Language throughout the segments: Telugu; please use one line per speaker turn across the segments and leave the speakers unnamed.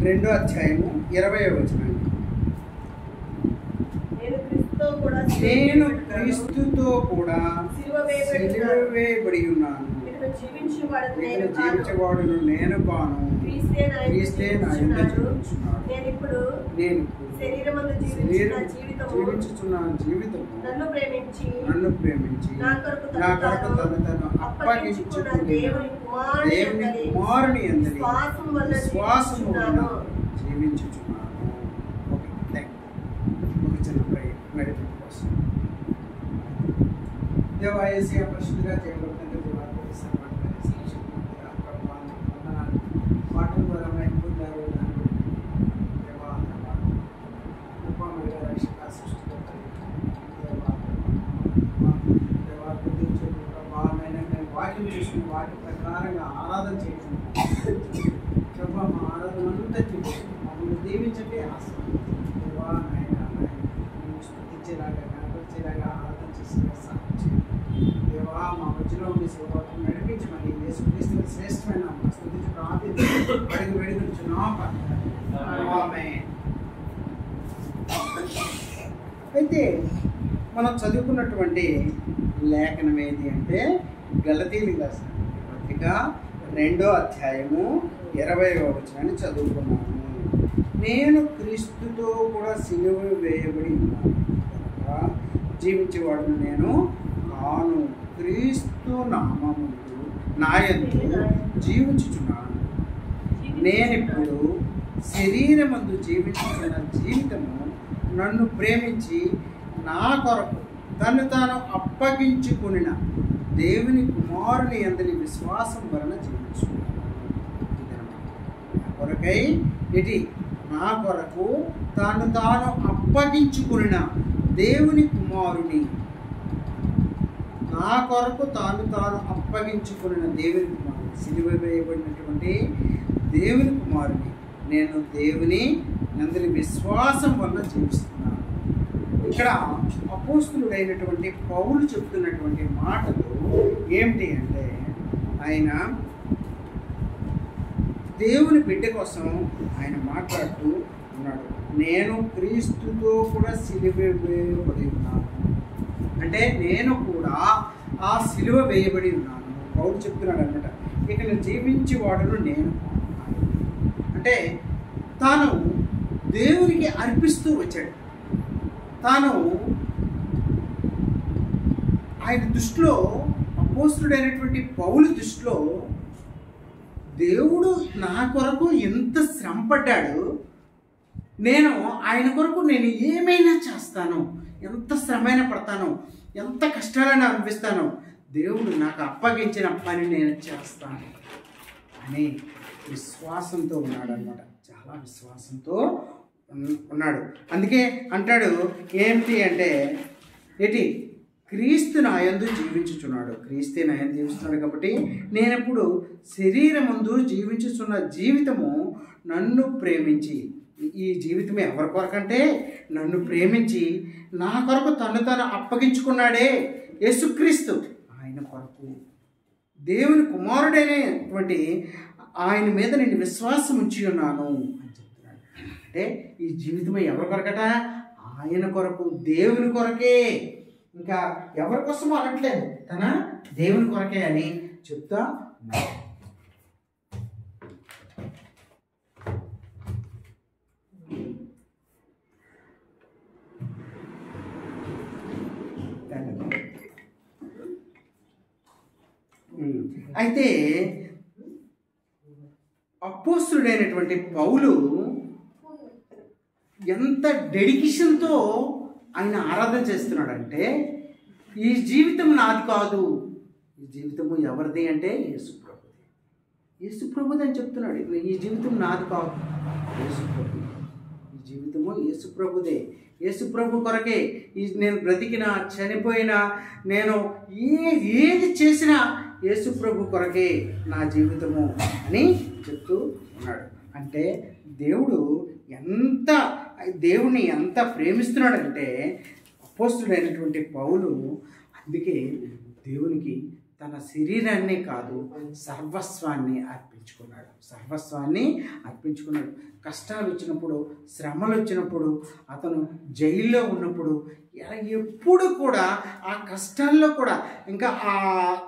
2వ అధ్యాయము 20వ వచనం. నేను క్రీస్తుతో కూడా సిలువ వేయబడి ఉన్నాను, జీవించేవాడును నేను కాను, క్రీస్తే నా యందు జీవించుచున్నాడు. నేను జీవించుచున్న జీవితం నన్ను ప్రేమించి నా కొరకు తను అప్పగించుకున్న దేవుని కుమారుని యందు విశ్వాసము జీవించుచున్నాను. దేవా యేసయ్య పరిశుద్ధుడా చేయబడుతున్న మాటల ద్వారా పొందారు. రక్షక సృష్టికర్త వాక్యం చూసిన వాటి ప్రకారంగా ఆరాధన చేయడం ప్రభా, మా ఆరాధన అంతా మమ్మల్ని దీవించండి. స్థుతించేలాగా కనపరిచేలాగా ఆరాధన చేసేలా సాయం చేయండి దేవా. మా మధ్యలో మీ స్వభావం నడిపించమని యేసుక్రీస్తు శ్రేష్టమైన స్థుతించి ప్రార్థించి వేడుకొంచున్నాం. అయితే మనం చదువుకున్నటువంటి లేఖనం ఏది అంటే గలతీయులకు రాసిన పత్రిక 2వ అధ్యాయము 20వ వచనాన్ని చదువుకున్నాము. నేను క్రీస్తుతో కూడా సిలువ వేయబడి ఉన్నాను కనుక జీవించేవాడును నేను కాను, క్రీస్తు నామముందు నా యందు జీవించుచున్నాను. నేనిప్పుడు శరీరమందు జీవించుచున్న జీవితము నన్ను ప్రేమించి నా కొరకు తను తాను అప్పగించుకుని దేవుని కుమారుని యందు విశ్వాసం వలన జీవించుకున్నాను. కొరకై ఇటు నా కొరకు తాను తాను అప్పగించుకున్న దేవుని కుమారుని, నా కొరకు తాను తాను అప్పగించుకున్న దేవుని కుమారుని, సిలువ వేయబడినటువంటి దేవుని కుమారుని నేను దేవుని నందు విశ్వాసం వల్ల జీవిస్తున్నాను. ఇక్కడ అపోస్తులుడైనటువంటి పౌలు చెప్తున్నటువంటి మాటలు ఏమిటి అంటే, ఆయన దేవుని బిడ్డ కోసం ఆయన మాట్లాడుతూ ఉన్నాడు. నేను క్రీస్తుతో కూడా సిలువ వేయబడి ఉన్నాను అంటే నేను కూడా ఆ సిలువ వేయబడి ఉన్నాను. పౌలు చెప్తున్నాడు అనమాట. ఇక్కడ జీవించేవాడును నేను అంటే తాను దేవునికి అర్పిస్తూ వచ్చాడు. తాను ఆయన దృష్టిలో, అపోస్తుడైనటువంటి పౌలు దృష్టిలో దేవుడు నా కొరకు ఎంత శ్రమపడ్డాడు, నేను ఆయన కొరకు నేను ఏమైనా చేస్తాను, ఎంత శ్రమైనా పడతాను, ఎంత కష్టాలను అనిపిస్తాను, దేవుడు నాకు అప్పగించిన పని నేను చేస్తాను అని విశ్వాసంతో ఉన్నాడు అనమాట. చాలా విశ్వాసంతో ఉన్నాడు. అందుకే అంటాడు ఏమిటి అంటే, ఏంటి క్రీస్తు నా యందు జీవించుచున్నాడు, క్రీస్తే నా యందు జీవిస్తున్నాడు కాబట్టి నేనప్పుడు శరీరమందు జీవించుచున్న జీవితము నన్ను ప్రేమించి, ఈ జీవితం ఎవరి కొరకంటే నన్ను ప్రేమించి నా కొరకు తను తాను అప్పగించుకున్నాడే యేసుక్రీస్తు, ఆయన కొరకు దేవుని కుమారుడైనటువంటి ఆయన మీద నేను విశ్వాసం ఉంచి ఉన్నాను అని చెప్తున్నాడు. అంటే ఈ జీవితం ఎవరి కొరకట? ఆయన కొరకు, దేవుని కొరకే. ఇంకా ఎవరి కోసమో అనట్లేదు, తన దేవుని కొరకే అని చెప్తా ఉన్నాడు. అయితే అపోస్తుడైనటువంటి పౌలు ఎంత డెడికేషన్తో ఆయన ఆరాధన చేస్తున్నాడంటే, ఈ జీవితం నాది కాదు, ఈ జీవితము ఎవరిది అంటే యేసుప్రభుది, యేసుప్రభుది అని చెప్తున్నాడు. ఈ జీవితం నాది కాదు, యేసుప్రభు, ఈ జీవితము యేసుప్రభుదే, యేసుప్రభు కొరకే. నేను బ్రతికినా చనిపోయినా నేను ఏది చేసినా యేసుప్రభు కొరకే నా జీవితము అని చెప్తూ ఉన్నాడు. అంటే దేవుని ఎంత ప్రేమిస్తున్నాడంటే అపోస్తుడైనటువంటి పౌలు అందుకే దేవునికి తన శరీరాన్ని కాదు సర్వస్వాన్ని అర్పించుకున్నాడు. కష్టాలు వచ్చినప్పుడు, శ్రమలు వచ్చినప్పుడు, అతను జైల్లో ఉన్నప్పుడు ఎప్పుడు కూడా ఆ కష్టాల్లో కూడా ఇంకా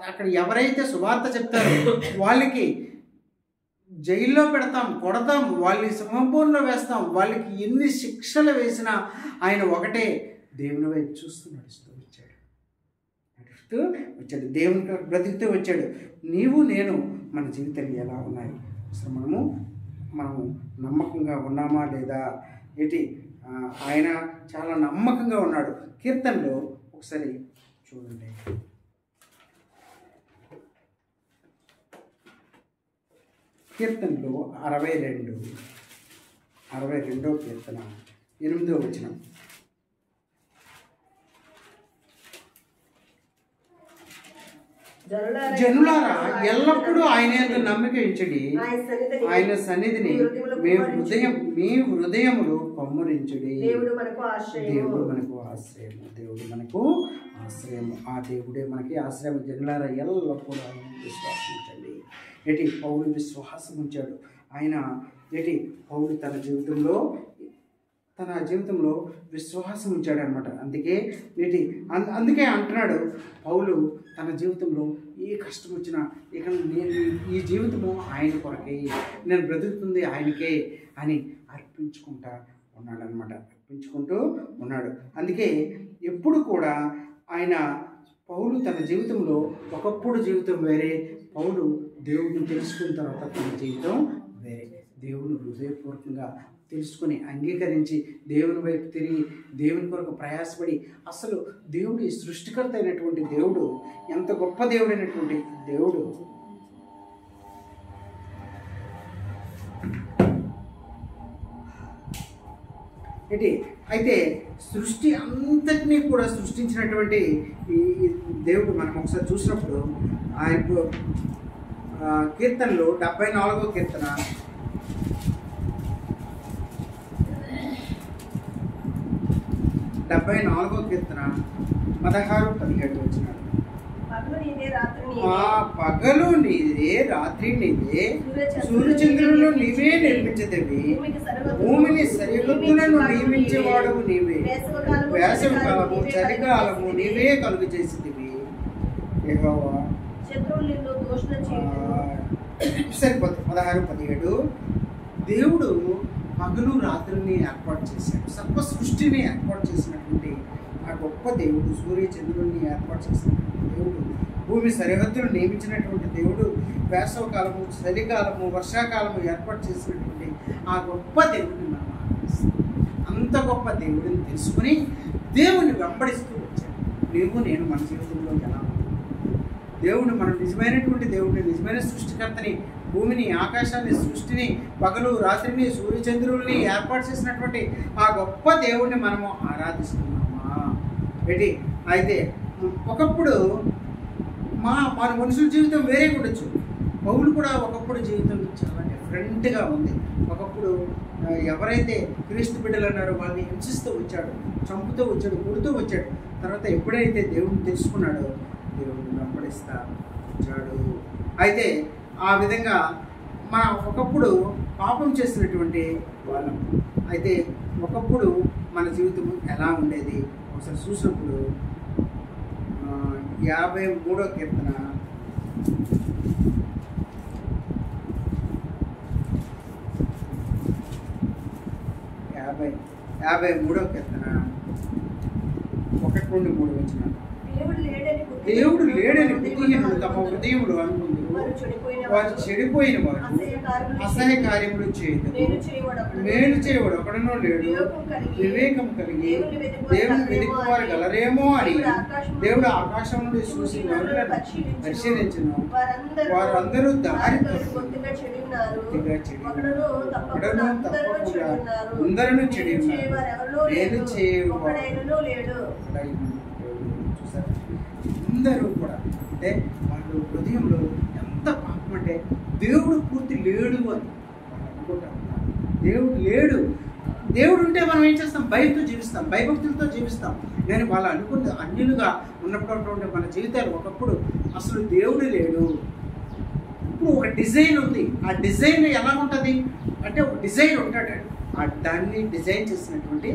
అక్కడ ఎవరైతే సువార్త చెప్తారో వాళ్ళకి జైల్లో పెడతాం, కొడతాం, వాళ్ళని సింహపూర్లో వేస్తాం, వాళ్ళకి ఎన్ని శిక్షలు వేసినా ఆయన ఒకటే దేవుని వైపు చూస్తూ నడుస్తూ వచ్చాడు. దేవుని బ్రతుకుతూ వచ్చాడు. నీవు నేను మన జీవితాలు ఎలా ఉన్నాయి, అసలు మనము నమ్మకంగా ఉన్నామా లేదా ఏంటి? ఆయన చాలా నమ్మకంగా ఉన్నాడు. కీర్తనలో ఒకసారి చూడండి. కీర్తనలో 62వ కీర్తన 8వ వచనం. జనులారా ఎల్లప్పుడూ ఆయన యందు నమ్మిక ఉంచుడి, ఆయన సన్నిధిని మీ హృదయములు కమ్మురించుడి. దేవుడు మనకు ఆశ్రయము. ఆ దేవుడే మనకి ఆశ్రయం. జనులారా ఎల్లప్పుడూ ఆయన విశ్వాసం ఉంచండి. ఏంటి? పౌలు విశ్వాసం ఉంచాడు. ఆయన ఏంటి? పౌలు తన జీవితంలో విశ్వాసం ఉంచాడు అనమాట. అందుకే అంటున్నాడు పౌలు తన జీవితంలో ఏ కష్టం వచ్చినా ఇక నేను ఈ జీవితము ఆయన కొరకే, నేను బ్రతుకుతుంది ఆయనకే అని అర్పించుకుంటూ ఉన్నాడు. అందుకే ఎప్పుడు కూడా పౌలు తన జీవితంలో ఒకప్పుడు జీవితం వేరే, పౌలు దేవుడిని తెలుసుకున్న తర్వాత తన జీవితం వేరే. దేవుని హృదయపూర్వకంగా తెలుసుకొని అంగీకరించి దేవుని వైపు తిరిగి దేవుని కొరకు ప్రయాసపడి, అసలు దేవుడు సృష్టికర్త అయినటువంటి దేవుడు, ఎంత గొప్ప దేవుడైనటువంటి దేవుడు అయితే సృష్టి అంతటినీ కూడా సృష్టించినటువంటి ఈ దేవుడు మనం ఒకసారి చూసినప్పుడు ఆయన కీర్తనలో 74వ కీర్తన 16-17 వచ్చినాడు. పగలు నీదే, రాత్రి నీదే, సూర్యచంద్రులను నీవే నిర్మించదేవి, భూమిని సరిహద్దులను నియమించేవాడు నీవే, వేసవి కాలము చలికాలము నీవే కలుగు చేసేదివి. యెహోవా సరిపోతుంది. 16-17 దేవుడు పగలు రాత్రిని ఏర్పాటు చేశాడు. సర్వ సృష్టిని ఏర్పాటు చేసినటువంటి ఆ గొప్ప దేవుడు, సూర్య చంద్రుల్ని ఏర్పాటు చేసినటువంటి దేవుడు, భూమి సరిహద్దులు నియమించినటువంటి దేవుడు, వేసవ కాలము చలికాలము వర్షాకాలము ఏర్పాటు చేసినటువంటి ఆ గొప్ప దేవుడిని మనం ఆరాధిస్తాం. అంత గొప్ప దేవుడిని తెలుసుకుని దేవుని వెంబడిస్తూ వచ్చాడు. నేను మన జీవితంలో ఎలా దేవుడు, మనం నిజమైనటువంటి దేవుడిని, నిజమైన సృష్టికర్తని, భూమిని ఆకాశాన్ని సృష్టిని పగలు రాత్రిని సూర్యచంద్రుల్ని ఏర్పాటు చేసినటువంటి ఆ గొప్ప దేవుడిని మనము ఆరాధిస్తున్నామా? అయితే ఒకప్పుడు మన మనుషుల జీవితం వేరే ఉండొచ్చు. పౌలు కూడా ఒకప్పుడు జీవితం చాలా డిఫరెంట్గా ఉంది. ఒకప్పుడు ఎవరైతే క్రీస్తు బిడ్డలు అన్నారో వాళ్ళని హింసిస్తూ వచ్చాడు, చంపుతూ వచ్చాడు, కొడుతూ వచ్చాడు. తర్వాత ఎప్పుడైతే దేవుడిని తెలుసుకున్నాడో దేవుడిని వెంబడిస్తా వచ్చాడు. అయితే ఆ విధంగా ఒకప్పుడు పాపం చేసినటువంటి వాళ్ళం. అయితే ఒకప్పుడు మన జీవితం ఎలా ఉండేది ఒకసారి చూసినప్పుడు 53వ కీర్తన 53వ కీర్తన 1-3 వచనాలు. దేవుడు లేడని బుద్ధిహీనులు తమ హృదయములు అనుకుంటూ వారు చెడిపోయిన వారు అసహ్య కార్యములు చేయదు. మేలు చేయవాడు ఒకడనో లేడు, వివేకం కలిగి దేవుని వెతుకువారు గలరేమో అని దేవుడు ఆకాశం నుండి చూసి నరులను పరిశీలించిన వారందరూ దారి తప్పుగా చెడి ఒకడను తప్పకుండా అందరూ చెడి ఉన్నారు, మేలు చేయవాడు అందరూ కూడా. అంటే వాళ్ళు హృదయంలో ఎంత పాపం అంటే దేవుడు పూర్తి లేడు అని అనుకుంటా ఉన్నారు. దేవుడు లేడు. దేవుడు ఉంటే మనం ఏం చేస్తాం? భయంతో జీవిస్తాం, భయభక్తులతో జీవిస్తాం. కానీ వాళ్ళు అనుకున్న అన్యులుగా ఉన్నప్పుడు మన జీవితాలు ఒకప్పుడు అసలు దేవుడు లేడు. ఇప్పుడు ఒక డిజైన్ ఉంది, ఆ డిజైన్ ఎలా ఉంటుంది అంటే ఒక డిజైన్ ఉంటాడు, దాన్ని డిజైన్ చేసినటువంటి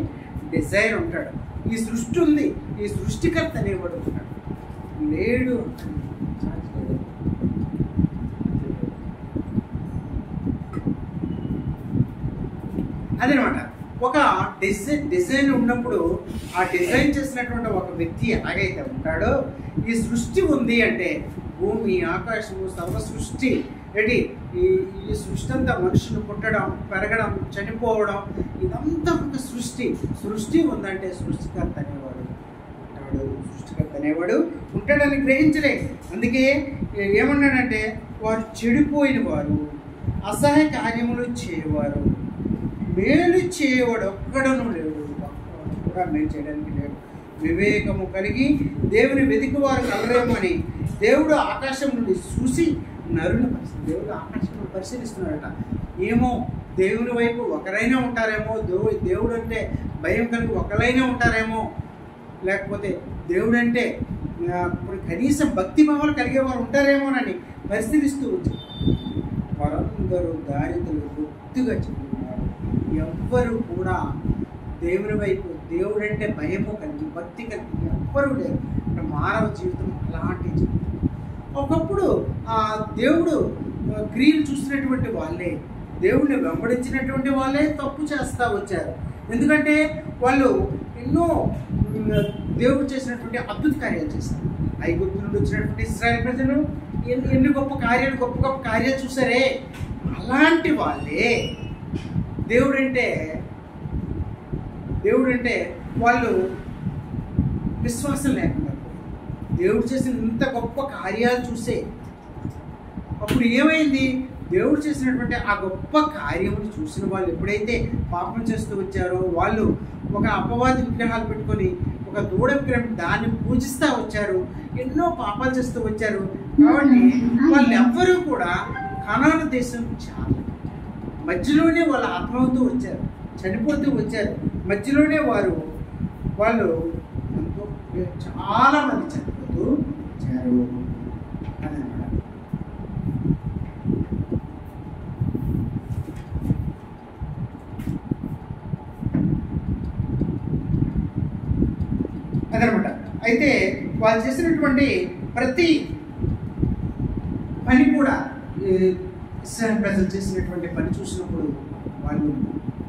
డిజైన్ ఉంటాడు. ఈ సృష్టి ఉంది, ఈ సృష్టికర్త అనేవాడు ఉంటాడు, లేడు. అదనమాట. ఒక డిజైన్ ఉన్నప్పుడు ఆ డిజైన్ చేసినటువంటి ఒక వ్యక్తి ఎలాగైతే ఉంటాడో, ఈ సృష్టి ఉంది అంటే భూమి, ఆకాశము, సర్వ సృష్టి రెడీ. ఈ సృష్టి అంతా మనుషులు పుట్టడం, పెరగడం, చనిపోవడం, ఇదంతా ఒక సృష్టి ఉందంటే సృష్టికర్త అనేవాడు ఉంటాడు. సృష్టికర్త అనేవాడు ఉంటాడని గ్రహించలే. అందుకే ఏమన్నాడంటే, వారు చెడిపోయిన వారు, అసహాయ కార్యములు చేయవారు, మేలు చేయవాడు ఒక్కడను లేడు, కూడా మేలు చేయడానికి లేడు. వివేకము కలిగి దేవుని వెతికివారు కలరేమని దేవుడు ఆకాశం నుండి చూసి నరుని దేవుడు ఆకాశం నుండి పరిశీలిస్తున్నాడట. ఏమో దేవుని వైపు ఒకరైనా ఉంటారేమో, దేవుడు అంటే భయం కలిగి ఒకరైనా ఉంటారేమో, లేకపోతే దేవుడు అంటే ఇప్పుడు కనీసం భక్తి భావాలు కలిగేవారు ఉంటారేమోనని పరిశీలిస్తూ వచ్చారు. వారందరూ దారిద్రులు గుర్తుగా చెప్తున్నారు. ఎవ్వరు కూడా దేవుని వైపు, దేవుడు అంటే భయము కలిగి భక్తి కలిగి ఎవ్వరూ లేరు. మానవ జీవితం అలాంటి జీవితం. ఒకప్పుడు ఆ దేవుడు క్రియలు చూసినటువంటి వాళ్ళే, దేవుడిని వెంబడించినటువంటి వాళ్ళే తప్పు చేస్తూ వచ్చారు. ఎందుకంటే వాళ్ళు ఎన్నో దేవుడు చేసినటువంటి అద్భుత కార్యాలు చేశారు. ఐగుప్తు నుండి వచ్చినటువంటి ఇశ్రాయేలు ప్రజలు ఎన్ని గొప్ప కార్యాలు చూసారే. అలాంటి వాళ్ళే దేవుడంటే వాళ్ళు విశ్వాసం లేకుండా దేవుడు చేసిన ఇంత గొప్ప కార్యాలు చూసే. అప్పుడు ఏమైంది? దేవుడు చేసినటువంటి ఆ గొప్ప కార్యములు చూసిన వాళ్ళు ఎప్పుడైతే పాపం చేస్తూ వచ్చారో, వాళ్ళు ఒక అపవాది విగ్రహాలు పెట్టుకొని ఒక దూడ విగ్రహం దాన్ని పూజిస్తూ వచ్చారు, ఎన్నో పాపాలు చేస్తూ వచ్చారు. కాబట్టి వాళ్ళు ఎవ్వరూ కూడా కనాను దేశం చాలా మధ్యలోనే వాళ్ళు ఆత్మవుతూ వచ్చారు, చనిపోతూ వచ్చారు. మధ్యలోనే వాళ్ళు ఎంతో చాలా మంది చనిపోతూ వచ్చారు. అదనమాట. అయితే వాళ్ళు చేసినటువంటి ప్రతి పని కూడా, ఇశ్రాయేలు ప్రజలు చేసినటువంటి పని చూసినప్పుడు వాళ్ళు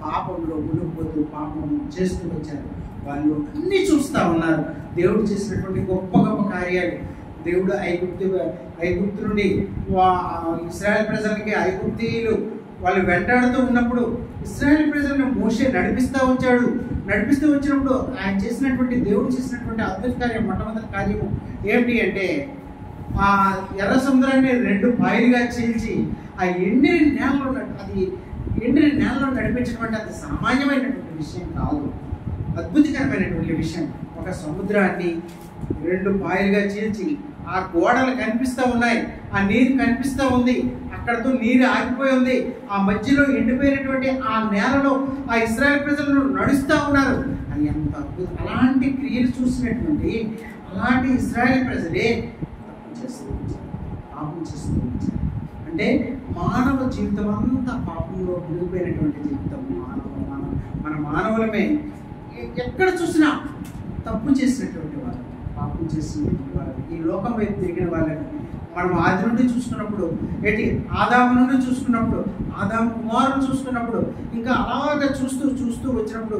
పాపంలో మునిగిపోతూ పాపం చేస్తూ వచ్చారు. వాళ్ళు అన్నీ చూస్తూ ఉన్నారు. దేవుడు చేసినటువంటి గొప్ప గొప్ప కార్యాలు. దేవుడు ఐగుప్తు నుండి ఇశ్రాయేలు ప్రజలకి ఐగుప్తీయులు వాళ్ళు వెంటాడుతూ ఉన్నప్పుడు ఇశ్రాయేలు ప్రజలను మోషే నడిపిస్తూ వచ్చినప్పుడు ఆయన చేసినటువంటి దేవుడు చేసినటువంటి అద్భుత కార్యం, మొట్టమొదటి కార్యము ఏమిటి అంటే, ఆ ఎర్ర సముద్రాన్ని 2 పాయలుగా చీల్చి ఆ ఎండిన నేలలో నడిపించినటువంటి అది సామాన్యమైనటువంటి విషయం కాదు, అద్భుతకరమైనటువంటి విషయం. ఒక సముద్రాన్ని 2 పాయలుగా చీల్చి ఆ గోడలు కనిపిస్తూ ఉన్నాయి, ఆ నీరు కనిపిస్తూ ఉంది, అక్కడతో నీరు ఆగిపోయి ఉంది, ఆ మధ్యలో ఎండిపోయినటువంటి ఆ నేలలో ఆ ఇశ్రాయేలు ప్రజలు నడుస్తూ ఉన్నారు. అది ఎంత అద్భుతం! అలాంటి క్రియలు చూసినటువంటి అలాంటి ఇశ్రాయేలు ప్రజలే పాపం చేస్తూ వచ్చారు. అంటే మానవ జీవితం అంతా పాపంలో మునిగిపోయినటువంటి జీవితం. మన మానవులమే ఎక్కడ చూసినా తప్పు చేసినటువంటి వాళ్ళు, పాపం చేసినటువంటి వాళ్ళు, ఈ లోకం వైపు తిరిగిన వాళ్ళని మనం ఆది నుండి చూసుకున్నప్పుడు, ఆదాము నుండి చూసుకున్నప్పుడు, ఆదాము కుమారుని చూసుకున్నప్పుడు, ఇంకా అలాగా చూస్తూ వచ్చినప్పుడు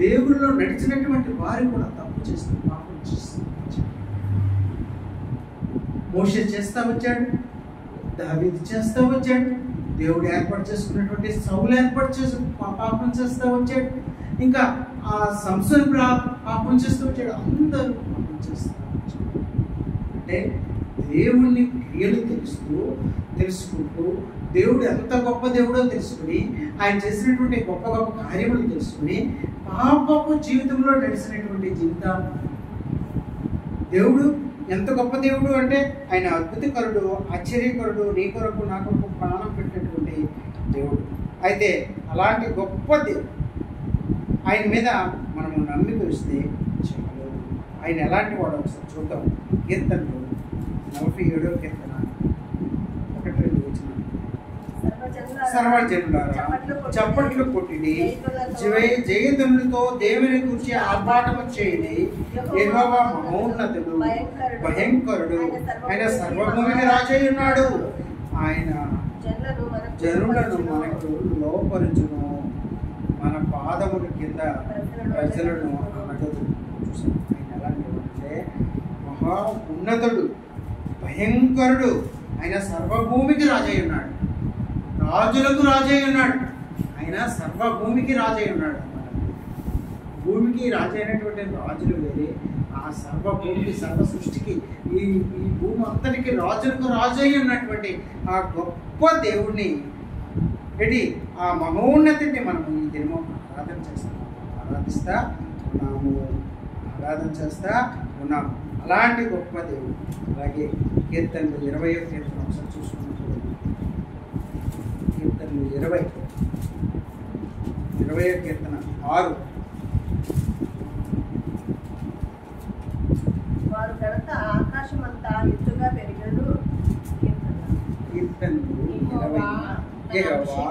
దేవుళ్ళలో నడిచినటువంటి వారు కూడా తప్పు చేస్తూ పాపం చేస్తూ వచ్చారు. మోషే చేస్తూ వచ్చాడు, దావీదు చేస్తూ వచ్చాడు, దేవుడు ఏర్పాటు చేసుకున్నటువంటి సౌలు ఏర్పాటు చేసి పాపం చేస్తూ వచ్చాడు, ఇంకా ఆ సంసోను పాపం చేస్తూ వచ్చాడు. అందరూ పాపం చేస్తూ వచ్చాడు. అంటే దేవుణ్ణి క్రియలు తెలుసుకుంటూ దేవుడు ఎంత గొప్ప దేవుడో తెలుసుకుని, ఆయన చేసినటువంటి గొప్ప గొప్ప కార్యములు తెలుసుకుని పాపపు జీవితంలో నడిచినటువంటి జీవితం. దేవుడు ఎంత గొప్ప దేవుడు అంటే, ఆయన అద్భుతకరుడు, ఆశ్చర్యకరుడు, నీ కొరకు నా కొరకు ప్రాణం పెట్టినటువంటి దేవుడు. అయితే అలాంటి గొప్ప దేవుడు ఆయన మీద మనము నమ్మిక ఇస్తే చాలు. ఆయన ఎలాంటి వాడు ఒకసారి చూద్దాం. కీర్తనలు 47వ కీర్తన 1-2 వచనాలు. సర్వజనులారా చప్పట్లు కొట్టిడి, జయధ్వనులతో దేవుని గురించి ఆర్భాటము చేయడి. యెహోవా మహోన్నతుడు, భయంకరుడు, ఆయన సర్వభూమికి రాజై ఉన్నాడు. ఆయన జనులను మనకు లోపరుచును, మన పాదముల కింద ప్రజలను అడగదు. ఆయన ఎలాంటి మహా ఉన్నతుడు, భయంకరుడు, ఆయన సర్వభూమికి రాజై ఉన్నాడు. రాజులకు రాజై ఉన్నాడు. ఆయన సర్వభూమికి రాజై ఉన్నాడు. భూమికి రాజైనటువంటి రాజులు వేరే, ఆ సర్వభూమికి సర్వ సృష్టికి ఈ భూమి అంతటికి రాజులకు రాజై ఉన్నటువంటి ఆ గొప్ప దేవుడిని ఏంటి ఆ మహోన్నతిని మనము ఈ దినము ఆరాధిస్తా ఉన్నాము. అలాంటి గొప్ప దేవుడు. అలాగే కీర్తనలు 20వ కీర్తన ఒకసారి చూసుకున్నప్పుడు, కీర్తనలు 20వ కీర్తన 6.
వారు ఘనత ఆకాశమంతా ఎత్తుగా పెరిగను.
కీర్తనలు 20. యెహోవా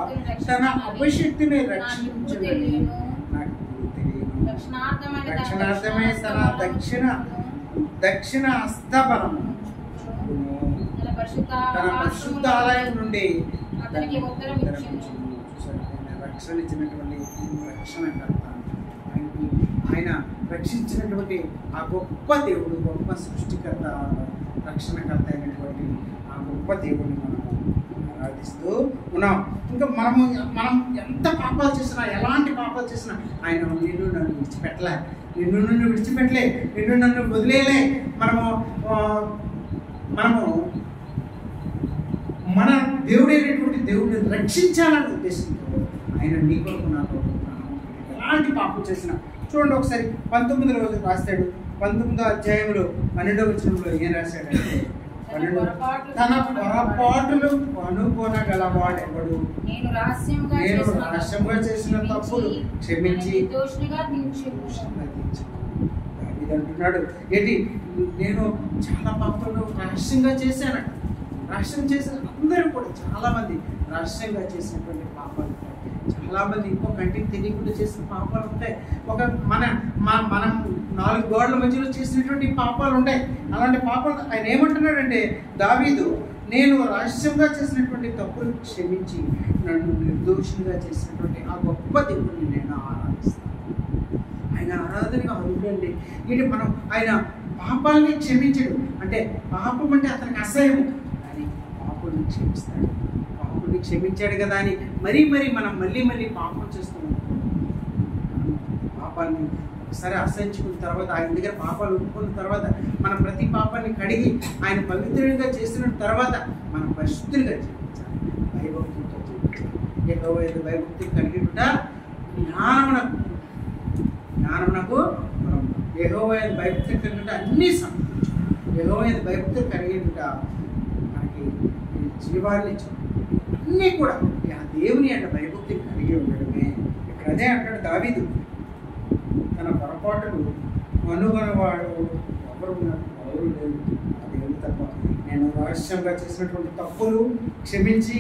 తన అభిషిక్తుని రక్షించుటకు నాకు తెలియను. రక్షణార్థమైన తన దక్షిణ హస్తబలము తన పరిశుద్ధ ఆలయం నుండి రక్షణ ఇచ్చినటువంటి రక్షణకర్త, ఆయన రక్షించినటువంటి ఆ గొప్ప దేవుడు, గొప్ప సృష్టికర్త, రక్షణకర్త అయినటువంటి ఆ గొప్ప దేవుడిని మనం ఆరాధిస్తూ ఉన్నాం. ఇంకా మనం ఎంత పాపాలు చేసినా, ఎలాంటి పాపాలు చేసినా ఆయన నిన్ను నన్ను విడిచిపెట్టలే, నిన్ను నన్ను వదిలేయలే. మనము మన దేవుడైనటువంటి దేవుడిని రక్షించాలనే ఉద్దేశంతో ఆయన నీ కొరకు నా కొరకు ఎలాంటి పాపం చేసినా. చూడండి ఒకసారి 19వ రోజు రాస్తాడు. 19వ అధ్యాయంలో 12వ వచనంలో ఏం రాశాడంటే, తన పొరపాటులు కనుగొనగలవాడెవడు, నేను రహస్యంగా చేసిన తప్పులు క్షమించి అంటున్నాడు. ఏంటి, నేను చాలా పాపాలు రహస్యంగా చేశాను. రహస్యం చేసిన అందరూ కూడా చాలామంది రహస్యంగా చేసినటువంటి పాపాలు ఉంటాయి. చాలామంది ఇంకో కంటికి తెలియకుండా చేసిన పాపాలు ఉంటాయి. మనం 4 గోడల మధ్యలో చేసినటువంటి పాపాలు ఉంటాయి. అలాంటి పాపాలు ఆయన ఏమంటున్నాడంటే దావీదు, నేను రహస్యంగా చేసినటువంటి తప్పులు క్షమించి నన్ను నిర్దోషంగా చేసినటువంటి ఆ గొప్ప దేవుడిని నేను ఆరాధిస్తాను. ఆయన ఆరాధనగా అడుగుండి. ఇది మనం ఆయన పాపాలని క్షమించడు అంటే, పాపం అంటే అతనికి అసహ్యం, కానీ పాపుల్ని క్షమిస్తాడు. పాపుల్ని క్షమించాడు కదా అని మరీ మనం మళ్ళీ పాపం చేస్తున్నాం. పాపాన్ని ఒకసారి అసహించుకున్న తర్వాత, ఆయన దగ్గర పాపాలు ఒప్పుకున్న తర్వాత, మన ప్రతి పాపాన్ని కడిగి ఆయన పవిత్రుడిగా చేసిన తర్వాత మనం పరిశుద్ధులుగా జీవించాలి. భయభక్తులతో జీవించాలి. భయభక్తి కలిగిట జ్ఞానమునకు మనం యెహోవా భయభక్తి కలిగిట అన్నీ సమకూర్చు. యెహోవా భయభక్తి కలిగిట మనకి జీవాన్ని అన్నీ కూడా ఆ దేవుని అంటే భయభక్తి కలిగి ఉండడమే. ఇక్కడ అదే అంటాడు దావీదు, తన పొరపాటులు కనుగొనవాడు ఎవరు లేదు, ఆ దేవుడు తప్ప. నేను రహస్యంగా చేసినటువంటి తప్పులు క్షమించి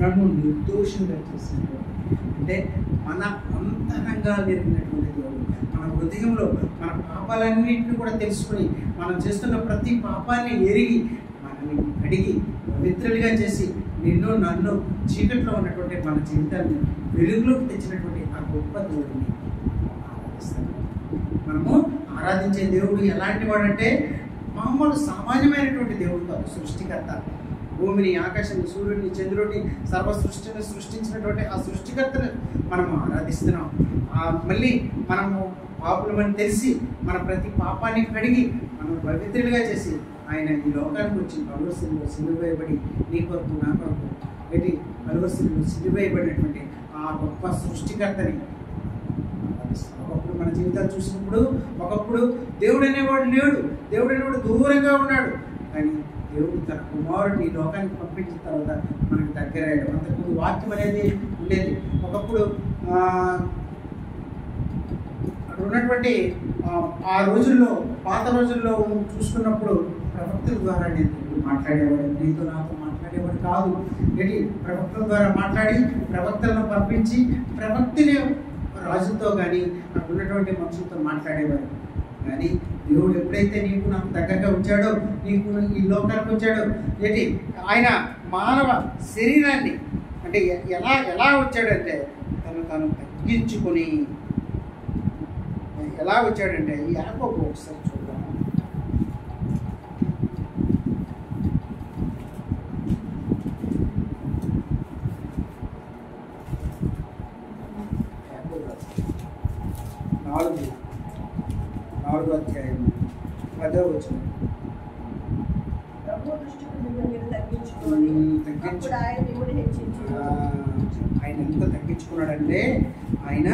నన్ను నిర్దోషంగా చేసినటువంటి, అంటే మన అంతరంగా జరిగినటువంటి దేవుడు, మన హృదయంలో మన పాపాలన్నింటినీ కూడా తెలుసుకుని మనం చేస్తున్న ప్రతి పాపాన్ని ఎరిగి మనల్ని కడిగి పవిత్రులుగా చేసి నిన్ను నన్ను చీకట్లో ఉన్నటువంటి మన జీవితాన్ని వెలుగులోకి తెచ్చినటువంటి ఆ గొప్ప దేవుడిని ఆరాధిస్తాం. మనము ఆరాధించే దేవుడు ఎలాంటి వాడంటే మామూలు సామాన్యమైనటువంటి దేవుడు కాదు. సృష్టికర్త, భూమిని, ఆకాశాన్ని, సూర్యుడిని, చంద్రుడిని, సర్వ సృష్టిని సృష్టించినటువంటి ఆ సృష్టికర్తను మనము ఆరాధిస్తున్నాం. మళ్ళీ మనము పాపులమని తెలిసి మన ప్రతి పాపాన్ని కడిగి మనం పవిత్రులుగా చేసి ఆయన ఈ లోకానికి వచ్చి కలువరిశిలువలో సిలువేయబడి నీ కొరకు నా కొరకు పెట్టి కలువరిశిలువలో సిలువేయబడినటువంటి ఆ గొప్ప సృష్టికర్తని ఒకప్పుడు మన జీవితాలు చూసినప్పుడు ఒకప్పుడు దేవుడు అనేవాడు లేడు, దేవుడు అనేవాడు దూరంగా ఉన్నాడు. కానీ దేవుడు తన కుమారుడిని ఈ లోకానికి పంపించిన తర్వాత మనకు దగ్గరయ్యాడు. అంతకుముందు వాక్యం అనేది ఉండేది. ఒకప్పుడు అక్కడ ఉన్నటువంటి ఆ రోజుల్లో, పాత రోజుల్లో చూసుకున్నప్పుడు ప్రవక్తల ద్వారా నేను మాట్లాడేవాడు, నీతో నాతో మాట్లాడేవాడు కాదు. ఏంటి ప్రవక్తల ద్వారా మాట్లాడి ప్రవక్తలను పంపించి ప్రవక్తని రాజుతో కానీ అక్కడ ఉన్నటువంటి మనుషులతో మాట్లాడేవాడు. కానీ దేవుడు ఎప్పుడైతే నీకు నాకు దగ్గరగా వచ్చాడో, నీకు ఈ లోకానికి వచ్చాడో, ఏంటి ఆయన మానవ శరీరాన్ని అంటే ఎలా వచ్చాడంటే తను తగ్గించుకొని ఎలా వచ్చాడంటే యాకోబు ఒకసారి చూద్దాం. నాలుగో అధ్యాయం 10వ వచనం.
ప్రభు దృష్టికి మిమ్మల్ని మీరు తగ్గించుకోండి, అప్పుడు ఆయన మిమ్మల్ని హెచ్చించును.
ఆయన ఎంత తగ్గించుకున్నాడంటే ఆయన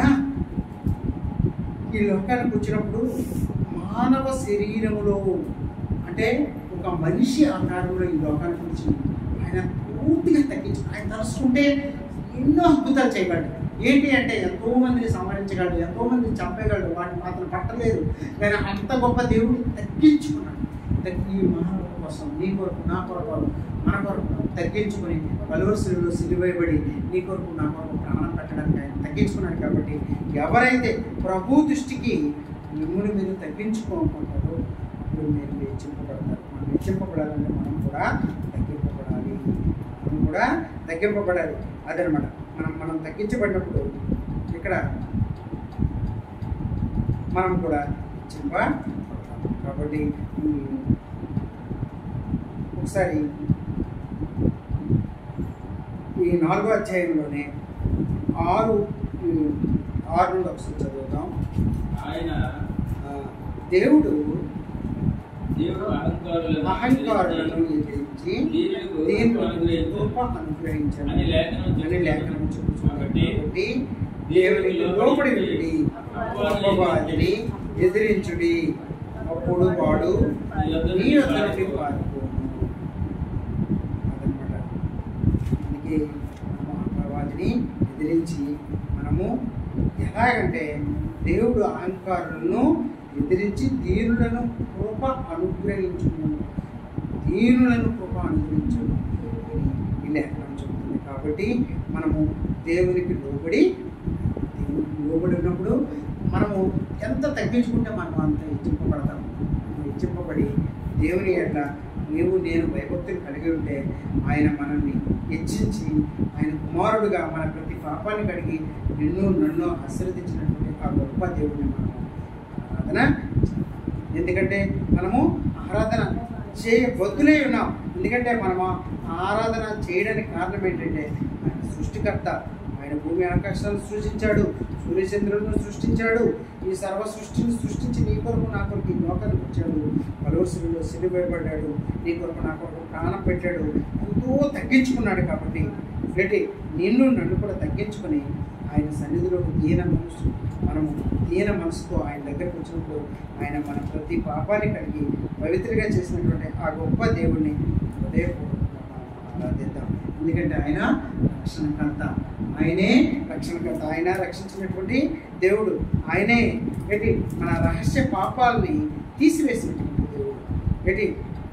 ఈ లోకానికి వచ్చినప్పుడు మానవ శరీరములో అంటే ఒక మనిషి ఆకారంలో ఈ లోకానికి వచ్చి ఆయన పూర్తిగా తగ్గించు. ఆయన తలుసుకుంటే ఎన్నో అద్భుతాలు చేయగలడు. ఏంటి అంటే ఎంతో మందిని సంహరించగలడు, ఎంతో మందిని చంపేయగలడు, వాటిని మాత్రం పట్టలేదు. కానీ అంత గొప్ప దేవుడు తగ్గించుకున్నాడు. ఈ మానవుల కోసం, నీ కొరకు నా కొరకు మన కొరకు తగ్గించుకొని పలువరుసలో సిలువైబడి నీ కొరకు నా కొరకు ప్రాణం పెట్టడానికి ఆయన తగ్గించుకున్నాడు. కాబట్టి ఎవరైతే ప్రభు దృష్టికి మిమ్మల్ని మీరు తగ్గించుకోనుకుంటారో అప్పుడు మీరు హెచ్చింపబడతారు. మనం హెచ్చింపబడాలంటే మనం కూడా తగ్గింపబడాలి. అదనమాట మనం తగ్గించబడినప్పుడు ఇక్కడ మనం కూడా హెచ్చింపబడతాం. కాబట్టి ఒకసారి ఈ 4వ అధ్యాయంలోనే 6 నుండి ఒకసారి చదువుతాం.
ఆయన
దేవుడు
అహంకారులను
ఎదిరించి కృప అనుగ్రహించాడు
అని లేఖనం
చెబుతుంది. కాబట్టి దేవునికి లోబడి ఉండి అపవాదిని ఎదిరించుడి, అప్పుడు వాడు నీ వద్ద నుండి పారిపోను. అదనమాట. అందుకే అపవాదిని ఎదిరించి మనము ఎలాగంటే దేవుడు అహంకారులను ఎదిరించి దీనులను కృప అనుగ్రహించును ఈ లేఖనం చెబుతుంది. కాబట్టి మనము దేవునికి లోబడి ఉన్నప్పుడు మనము ఎంత తగ్గించుకుంటే మనం అంత హెచ్చింపబడతాం. హెచ్చింపబడి దేవుని ఎట్లా నేను భయభక్తులు కలిగి ఉంటే ఆయన మనల్ని హెచ్చించి ఆయన కుమారుడుగా మన ప్రతి పాపాన్ని కడిగి నన్ను ఆశీర్వదించినటువంటి ఆ గొప్ప దేవుడిని మనం ఆరాధన. ఎందుకంటే మనము ఆరాధన చేయబద్దులై ఉన్నాం. ఎందుకంటే మనము ఆరాధన చేయడానికి కారణం ఏంటంటే ఆయన సృష్టికర్త. ఆయన భూమి ఆకాశాలను సృష్టించాడు, సూర్యచంద్రులను సృష్టించాడు, ఈ సర్వ సృష్టిని సృష్టించి నీ కొరకు నా కొరకు ఈ లోకానికి వచ్చాడు. పలువరుసలో సిలువబడ్డాడు, నీ కొరకు నా కొరకు ప్రాణం పెట్టాడు, ఎంతో తగ్గించుకున్నాడు. కాబట్టి నన్ను కూడా తగ్గించుకొని ఆయన సన్నిధిలో దీన మనసుతో ఆయన దగ్గరకు వచ్చినప్పుడు ఆయన మన ప్రతి పాపాన్ని కడిగి పవిత్రగా చేసినటువంటి ఆ గొప్ప దేవుడిని హృదయపూర్వకంగా ఆరాధిద్దాం. ఎందుకంటే ఆయన రక్షణకర్త, ఆయన రక్షించినటువంటి దేవుడు, ఆయనే మన రహస్య పాపాలని తీసివేసినటువంటి దేవుడు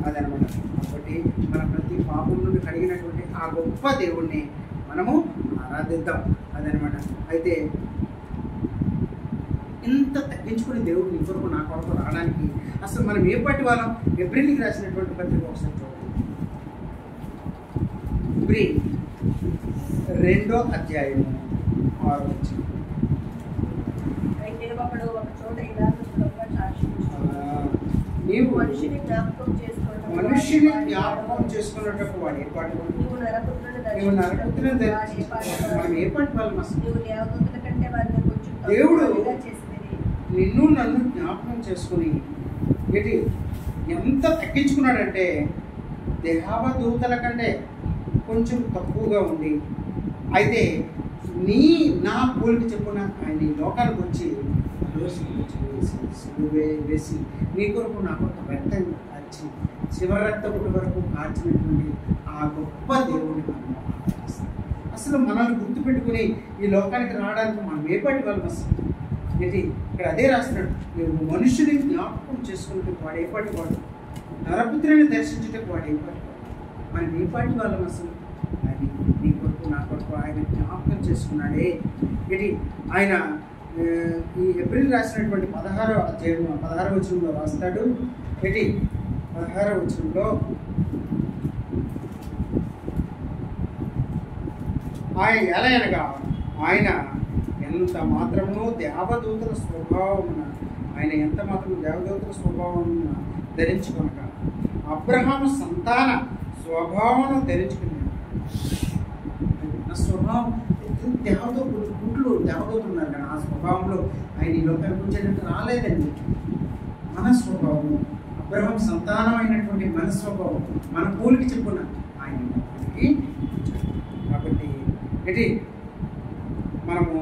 అదనమాట. కాబట్టి మన ప్రతి పాపం నుండి కలిగినటువంటి ఆ గొప్ప దేవుణ్ణి మనము ఆరాధిద్దాం. అదనమాట. అయితే ఇంత తగ్గించుకుని దేవుడు నీ కొరకు నా కొరకు రావడానికి అసలు మనం ఏ పాటి వాళ్ళం? ఎబ్రిల్కి రాసినటువంటి పత్రిక ఒకసారి చూడండి. ఎబ్రిల్ 2వ అధ్యాయము 6వ వచనం.
అయితే ఒకడు ఒక చోట ఇలా
నీవు
మనిషిని జ్ఞాపకం
చేసుకున్నట్టు వాడు ఏ పాటి వాడు?
నువ్వు నరపుత్రుని
మనం ఏ పాటి వాళ్ళం? అసలు
నువ్వు దేవదూతల కంటే వారిని కొంచెం
దేవుడు
చేసేది.
నన్ను జ్ఞాపకం చేసుకుని ఎంత తగ్గించుకున్నాడంటే దేవదూతల కంటే కొంచెం తక్కువగా ఉండి, అయితే నా పోలికి చెప్పున ఆయన ఈ లోకానికి వచ్చి వేసి నీ కొరకు నా కొరకు రక్తం కాచి శివరక్తపుడి వరకు కాచినటువంటి ఆ గొప్ప దేవుడిని మనం ఆరాధిస్తాం. అసలు మనల్ని గుర్తుపెట్టుకుని ఈ లోకానికి రావడానికి మనం ఏ పాటి వాళ్ళం? అసలు ఇక్కడ అదే రాస్తున్నాడు, నువ్వు మనుషుని జ్ఞాపకం చేసుకున్నట్టు వాడు ఏ పాటి వాడు? నరపుత్రుని దర్శించుటకు వాడు ఏ పాటి మనం ఏ పాటి వాళ్ళం అసలు? అది నీ కొరకు నా కొరకు ఆయన జ్ఞాపకం చేసుకున్నాడే. ఇది ఆయన ఈ ఏప్రిల్ రాసినటువంటి 16వ అధ్యాయం 16వ వచనంలో రాస్తాడు. ఇది 16వ వచనంలో ఆయన ఎలా అనగా ఆయన ఎంత మాత్రము దేవదూతల స్వభావమున ఆయన ఎంత మాత్రము దేవదూతల స్వభావమున ధరించుకొనక అబ్రహాము సంతాన స్వభావమును ధరించుకున్నాడు. ఆ స్వభావం దేవదూతలు ఉన్నారు కానీ ఆ స్వభావంలో ఆయన ఈ లోకానికి వచ్చేటట్టు రాలేదండి. మన స్వభావం అబ్రహాం సంతానం అయినటువంటి మన స్వభావం మన పోలికి చెప్పుకున్న ఆయన కాబట్టి ఇది మనము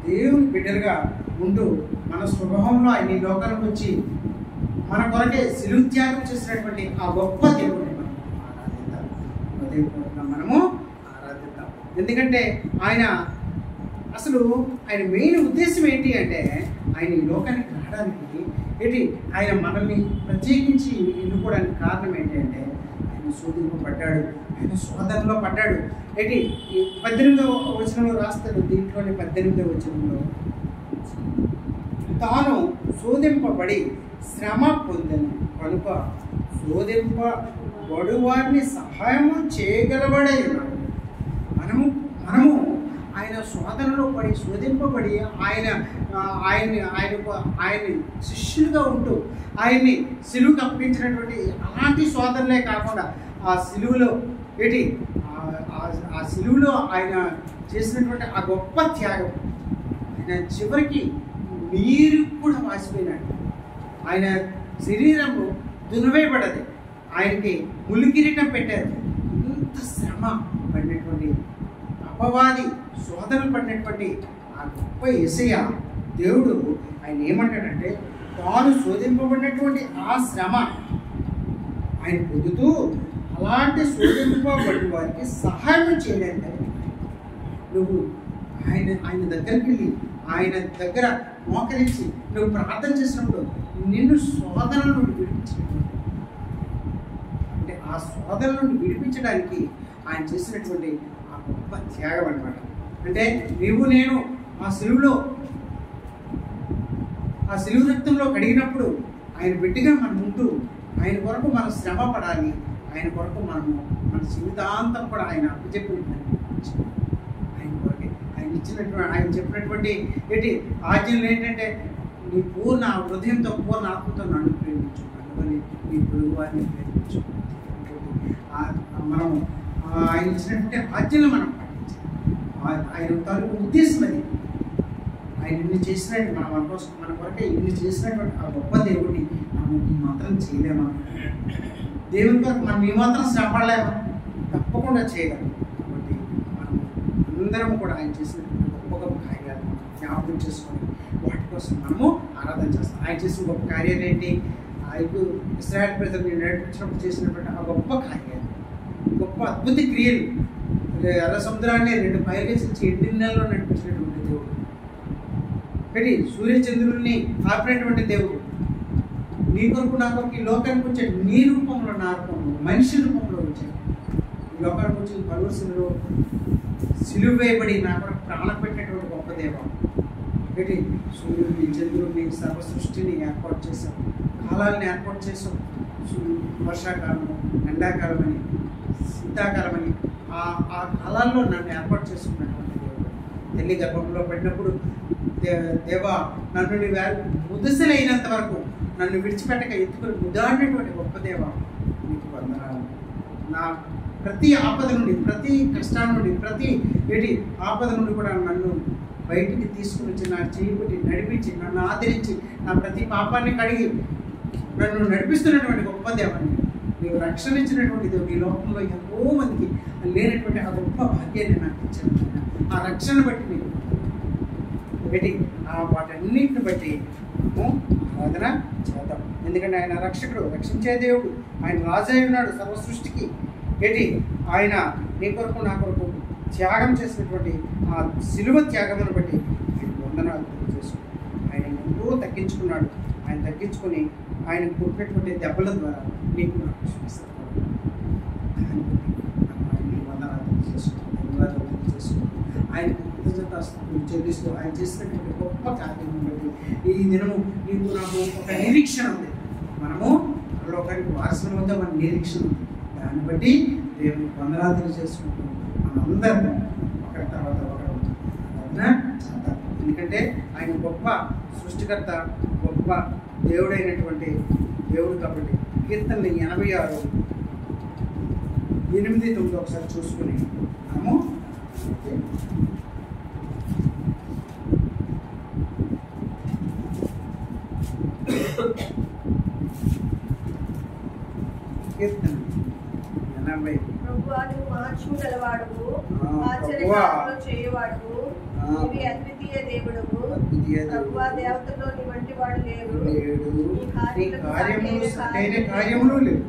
దేవుని బిడ్డలుగా ఉంటూ మన స్వభావంలో ఆయన ఈ లోకానికి వచ్చి మన కొరకే శిలువ త్యాగం చేసినటువంటి ఆ గొప్ప దేవుడిని మనము ఆరాధిద్దాం. ఎందుకంటే ఆయన అసలు ఆయన మెయిన్ ఉద్దేశం ఏంటి అంటే ఆయన ఈ లోకానికి రావడానికి ఏంటి ఆయన మనల్ని ప్రత్యేకించి ఎన్నుకోవడానికి కారణం ఏంటి అంటే ఆయన శోధింపబడ్డాడు, ఆయన శోధనలో పడ్డాడు. ఏంటి 18వ వచనంలో రాస్తాడు. దీంట్లోని 18వ వచనంలో తాను శోధింపబడి శ్రమ పొందను కనుక శోధింపబడు వారిని సహాయము చేయగలబడే ఉన్నాడు. మనము ఆయన శోధనలో పడి శోధింపబడి ఆయన్ని శిష్యులుగా ఉంటూ ఆయన్ని సిలువుకు అప్పగించినటువంటి అలాంటి శోధనలే కాకుండా ఆ సిలువులో ఏంటి ఆ సిలువులో ఆయన చేసినటువంటి ఆ గొప్ప త్యాగం ఆయన చివరికి నీరు కూడా వాసిపోయినాడు. ఆయన శరీరము దునవేయబడది, ఆయనకి ముళ్ళు కిరీటం పెట్టారు. ఇంత శ్రమ పడినటువంటి అపవాది శోధనలు పడినటువంటి ఆ గొప్ప యేసయ్య దేవుడు ఆయన ఏమంటాడంటే తాను శోధింపబడినటువంటి ఆ శ్రమ ఆయన పొందుతూ అలాంటి శోధింపబడిన వారికి సహాయం చేయడానికి నువ్వు ఆయన దగ్గరికి వెళ్ళి ఆయన దగ్గర మోకరించి నువ్వు ప్రార్థన చేసినప్పుడు నిన్ను శోధన నుండి విడిపించినటువంటి అంటే ఆ శోధన నుండి విడిపించడానికి ఆయన చేసినటువంటి ఆ గొప్ప త్యాగం అన్నమాట. అంటే నీవు నేను ఆ సిలువులో ఆ సిలువు రక్తంలో కడిగినప్పుడు ఆయన బిడ్డగా మనం ఉంటూ ఆయన కొరకు మనం శ్రమ పడాలి. ఆయన కొరకు మనము మన జీవితాంతం కూడా ఆయన అప్పచెప్పినటువంటి ఆయన కొరకే ఆయన ఇచ్చినటువంటి ఆయన చెప్పినటువంటి ఏంటి ఆజ్ఞలు ఏంటంటే నీ పూర్ణ హృదయంతో పూర్ణ ఆత్మతో నన్ను ప్రేమించు, అందుకని నీ పొరుగు వారిని ప్రేమించు. మనం ఆయన ఇచ్చినటువంటి ఆజ్ఞలు మనం పాటించాలి. ఆయన తాలూకు ఉద్దేశం అది. ఆయన ఇన్ని చేసినట్టు మన కోసం మన కొరకే ఇన్ని చేసినటువంటి ఆ గొప్ప దేవుడిని మనం ఈ మాత్రం చేయలేమా? దేవుని కొరకు మనం ఈ మాత్రం శ్రమపడలేమా? తప్పకుండా చేయగలం. కాబట్టి మనం అందరం కూడా ఆయన చేసిన గొప్ప గొప్ప కార్యాలు జ్ఞాపకం చేసుకొని వాటి కోసం మనము ఆరాధన చేస్తాం. ఆయన చేసిన గొప్ప కార్యాలు ఏంటి? ఆయనకు ఇశ్రాయేలు ప్రజల్ని నడిపించినప్పుడు చేసినటువంటి ఆ గొప్ప కార్యాలు, గొప్ప అద్భుత క్రియలు, ఎర్ర సముద్రాన్ని 2 పైరేసి 8 నెలల్లో నడిపించినటువంటి దేవుడు, పెట్టి సూర్యచంద్రుల్ని ఆపినటువంటి దేవుడు, నీ కొరకు నా కొరకు ఈ లోకానికి వచ్చాడు. నీ రూపంలో నా రూపంలో మనిషి రూపంలో వచ్చాడు. ఈ లోకానికి వచ్చి పలువురు సిలువ వేయబడి నా కొరకు ప్రాణం పెట్టినటువంటి గొప్ప దేవం. పెట్టి సూర్యుడిని చంద్రుడిని సర్వ సృష్టిని ఏర్పాటు చేశాం, కాలాలను ఏర్పాటు చేసాం. వర్షాకాలం, ఎండాకాలం అని, శీతాకాలం అని ఆ కాలాల్లో నన్ను ఏర్పాటు చేసుకున్నటువంటి దేవుడు. తల్లి గర్భంలో పడినప్పుడు దేవా నన్ను ముదసలైనంత వరకు నన్ను విడిచిపెట్టక ఎత్తుకొని ముదాడినటువంటి గొప్ప దేవ నీకు వందనాలు. నా ప్రతి ఆపద నుండి, ప్రతి కష్టాల నుండి, ప్రతి ఆపద నుండి కూడా నన్ను బయటికి తీసుకుని వచ్చి నా చేయబట్టి నడిపించి నన్ను ఆదరించి నా ప్రతి పాపాన్ని కడిగి నన్ను నడిపిస్తున్నటువంటి గొప్ప దేవాన్ని నీవు రక్షణ ఇచ్చినటువంటి దేవుడు. ఈ లోకంలో ఎంతో మందికి లేనటువంటి ఆ గొప్ప భాగ్యాన్ని నాకు ఇచ్చాను. ఆ రక్షణ బట్టి నీకు వాటన్నిటిని బట్టి మనము ఆరాధన చేద్దాం. ఎందుకంటే ఆయన రక్షకుడు, రక్షించే దేవుడు, ఆయన రాజు అయి ఉన్నాడు సర్వ సృష్టికి. ఆయన నీ కొరకు నా కొరకు త్యాగం చేసినటువంటి ఆ సిలువ త్యాగమును బట్టి ఆయన వందనాలు చేసుకున్నాడు. ఆయన ఎంతో తగ్గించుకున్నాడు. ఆయన తగ్గించుకొని ఆయన కొట్టినటువంటి దెబ్బల ద్వారా నీకు నాకు స్వస్థత దాన్ని బట్టి మనం ఆయన్ని వందనాలు చేసుకుంటాం, ధన్యవాదాలు చేసుకుంటాం, ఆయన కృతజ్ఞతాస్తుతులు చెల్లిస్తూ ఆయన చేసినటువంటి గొప్ప కార్యం బట్టి ఈ దినము నీకు నాకు ఒక నిరీక్షణ ఉంది. మనము లోకానికి వారసులు అవుతామని నిరీక్షణ ఉంది. దాన్ని బట్టి దేవునికి వందనాలు చేసుకుంటూ మనందరం ఒకరి తర్వాత ఒకరు అవుతాం. ఎందుకంటే ఆయన గొప్ప సృష్టికర్త, గొప్ప దేవుడైనటువంటి దేవుడు కాబట్టి. కీర్తనలు 86, 8, 9 ఒకసారి చూసుకుని మనము కీర్తన 80.
ప్రభువా నువ్వు మహాత్మ్యము గలవాడువు,
ప్రభువా
ఆశ్చర్యకార్యములు చేయువాడువు, నీవే అద్వితీయ దేవుడవు. ప్రభువా దేవతల్లో నీ వంటి వాడు లేరు, నీ కార్యములు
సరైన కార్యములు లేవు.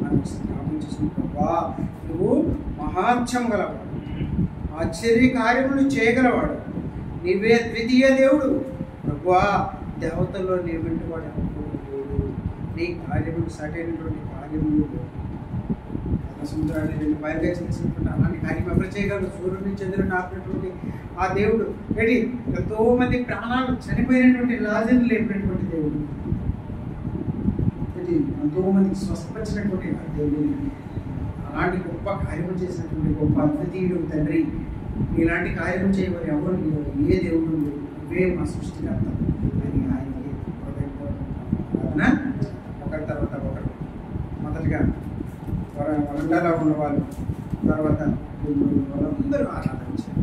మనం జ్ఞాపకం చేసుకుని ప్రభువా నువ్వు మహాత్మ్యం గలవాడు, ఆశ్చర్య కార్యములు చేయగలవాడు, నీవే ద్వితీయ దేవుడు. ప్రభువా దేవతల్లో నీ వంటి వాడు ఎవరు, నీ కార్యములు సరైనటువంటి కార్యములు లేవు. సముద్రాన్ని 2 బయలుగా చేసినటువంటి అలాంటి కార్యం ఎవరు చేయగలరు? సూర్యుడిని చంద్రుడిని ఆపినటువంటి ఆ దేవుడు ఏంటి ఎంతో మంది ప్రాణాలు చనిపోయినటువంటి రాజుని లేపినటువంటి దేవుడు, ఎంతో మందికి స్వస్థపరిచినటువంటి ఆ దేవుడు, అలాంటి గొప్ప కార్యము చేసినటువంటి గొప్ప అద్వితీయుడు తండ్రి. ఇలాంటి కార్యం చేయమని ఎవరు ఏ దేవుడు ఇవే మా సృష్టికర్త అని ఆయనకి ఒకరి తర్వాత ఒకరు. మొదటిగా వరండాలో ఉన్న వాళ్ళు, తర్వాత వాళ్ళందరూ ఆరాధించారు.